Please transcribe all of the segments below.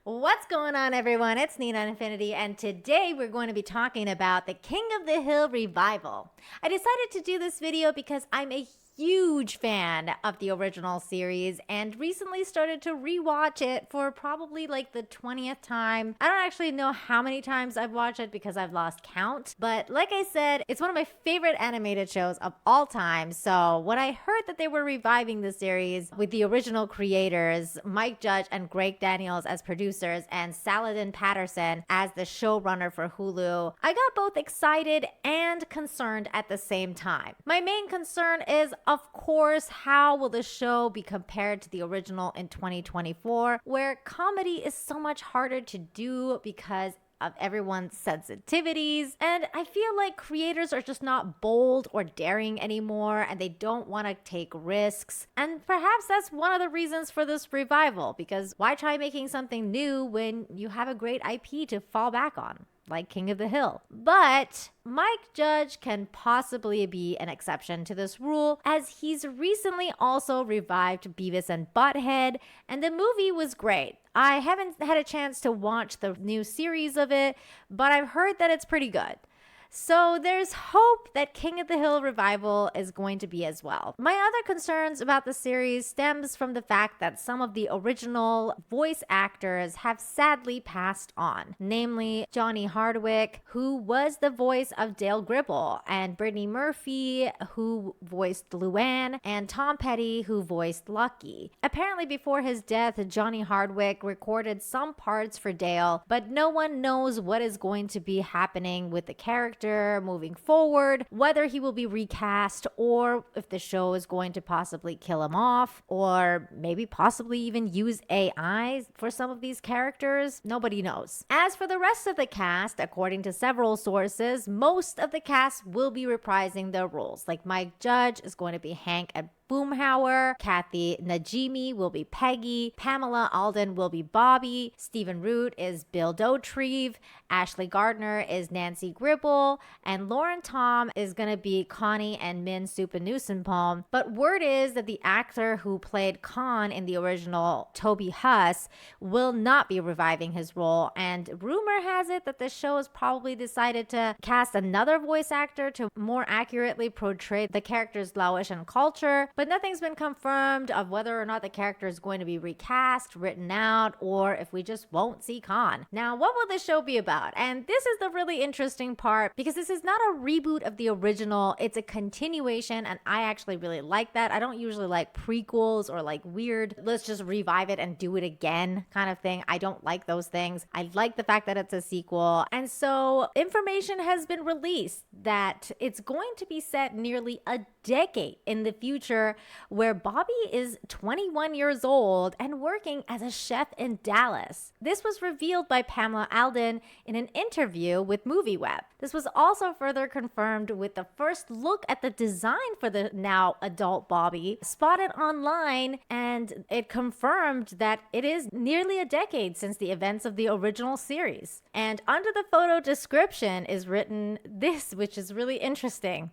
What's going on, everyone? It's Nina Infinity, and today we're going to be talking about the King of the Hill revival. I decided to do this video because I'm a huge fan of the original series and recently started to rewatch it for probably like the 20th time. I don't actually know how many times I've watched it because I've lost count, but like I said, it's one of my favorite animated shows of all time. So when I heard that they were reviving the series with the original creators, Mike Judge and Greg Daniels as producers and Saladin Patterson as the showrunner for Hulu, I got both excited and concerned at the same time. My main concern is, of course, how will the show be compared to the original in 2024, where comedy is so much harder to do because of everyone's sensitivities. And I feel like creators are just not bold or daring anymore, and they don't want to take risks. And perhaps that's one of the reasons for this revival, because why try making something new when you have a great IP to fall back on, like King of the Hill? But Mike Judge can possibly be an exception to this rule, as he's recently also revived Beavis and Butthead, and the movie was great. I haven't had a chance to watch the new series of it, but I've heard that it's pretty good. So there's hope that King of the Hill revival is going to be as well. My other concerns about the series stems from the fact that some of the original voice actors have sadly passed on, namely Johnny Hardwick, who was the voice of Dale Gribble, and Brittany Murphy, who voiced Luann, and Tom Petty, who voiced Lucky. Apparently before his death, Johnny Hardwick recorded some parts for Dale, but no one knows what is going to be happening with the character moving forward, whether he will be recast or if the show is going to possibly kill him off or maybe possibly even use AI for some of these characters. Nobody knows. As for the rest of the cast, according to several sources, most of the cast will be reprising their roles. Like Mike Judge is going to be Hank and Boomhauer, Kathy Najimy will be Peggy, Pamela Alden will be Bobby, Stephen Root is Bill Dauterive, Ashley Gardner is Nancy Gribble, and Lauren Tom is going to be Connie and Min Supanusampom. But word is that the actor who played Khan in the original, Toby Huss, will not be reviving his role, and rumor has it that the show has probably decided to cast another voice actor to more accurately portray the character's Laotian culture, but nothing's been confirmed of whether or not the character is going to be recast, written out, or if we just won't see Khan. Now, what will this show be about? And this is the really interesting part, because this is not a reboot of the original, it's a continuation, and I actually really like that. I don't usually like prequels or like weird, let's just revive it and do it again kind of thing. I don't like those things. I like the fact that it's a sequel. And so information has been released that it's going to be set nearly a decade in the future, where Bobby is 21 years old and working as a chef in Dallas. This was revealed by Pamela Alden in an interview with MovieWeb. This was also further confirmed with the first look at the design for the now adult Bobby spotted online, and it confirmed that it is nearly a decade since the events of the original series. And under the photo description is written this, which is really interesting.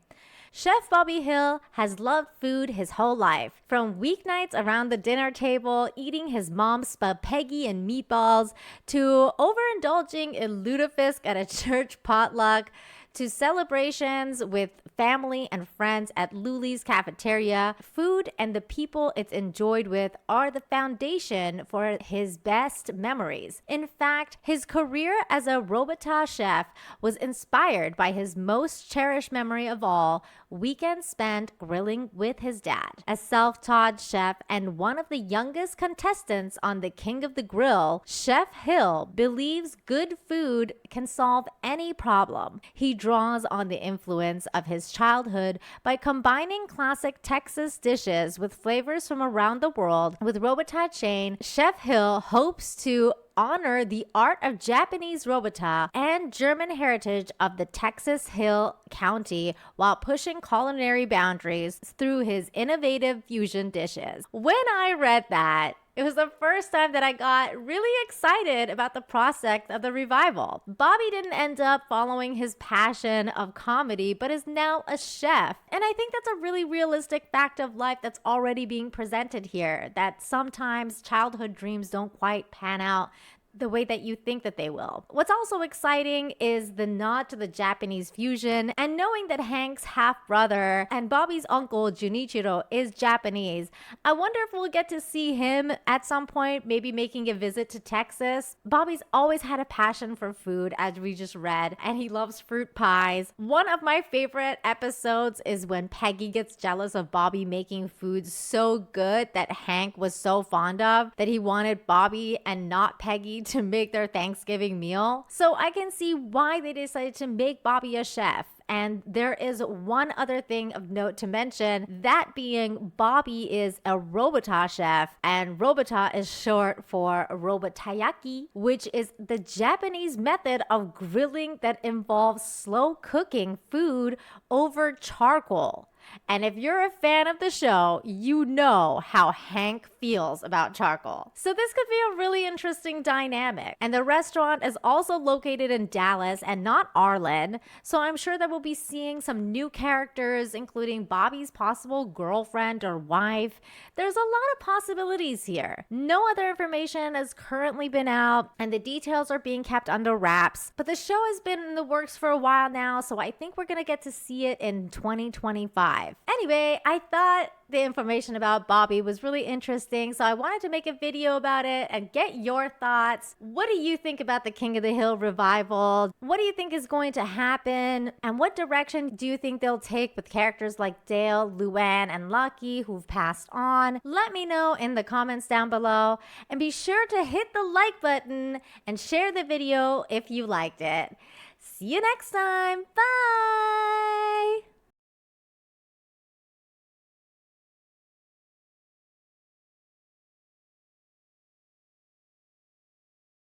Chef Bobby Hill has loved food his whole life, from weeknights around the dinner table eating his mom's spaghetti and meatballs, to overindulging in lutefisk at a church potluck, to celebrations with family and friends at Luli's cafeteria. Food and the people it's enjoyed with are the foundation for his best memories. In fact, his career as a Robotage chef was inspired by his most cherished memory of all, weekends spent grilling with his dad. A self-taught chef and one of the youngest contestants on The King of the Grill, Chef Hill believes good food can solve any problem. He draws on the influence of his childhood by combining classic Texas dishes with flavors from around the world. With Robotage chain, Chef Hill hopes to honor the art of Japanese robotage and German heritage of the Texas Hill County while pushing culinary boundaries through his innovative fusion dishes. When I read that, it was the first time that I got really excited about the prospect of the revival. Bobby didn't end up following his passion of comedy, but is now a chef. And I think that's a really realistic fact of life that's already being presented here, that sometimes childhood dreams don't quite pan out the way that you think that they will. What's also exciting is the nod to the Japanese fusion and knowing that Hank's half-brother and Bobby's uncle Junichiro is Japanese. I wonder if we'll get to see him at some point, maybe making a visit to Texas. Bobby's always had a passion for food, as we just read, and he loves fruit pies. One of my favorite episodes is when Peggy gets jealous of Bobby making food so good that Hank was so fond of that he wanted Bobby and not Peggy to make their Thanksgiving meal. So I can see why they decided to make Bobby a chef. And there is one other thing of note to mention, that being Bobby is a robota chef, and robota is short for robotayaki, which is the Japanese method of grilling that involves slow cooking food over charcoal. And if you're a fan of the show, you know how Hank feels about charcoal. So this could be a really interesting dynamic. And the restaurant is also located in Dallas and not Arlen. So I'm sure that we'll be seeing some new characters, including Bobby's possible girlfriend or wife. There's a lot of possibilities here. No other information has currently been out, and the details are being kept under wraps. But the show has been in the works for a while now, so I think we're going to get to see it in 2025. Anyway, I thought the information about Bobby was really interesting, so I wanted to make a video about it and get your thoughts. What do you think about the King of the Hill revival? What do you think is going to happen? And what direction do you think they'll take with characters like Dale, Luann, and Lucky who've passed on? Let me know in the comments down below. And be sure to hit the like button and share the video if you liked it. See you next time. Bye!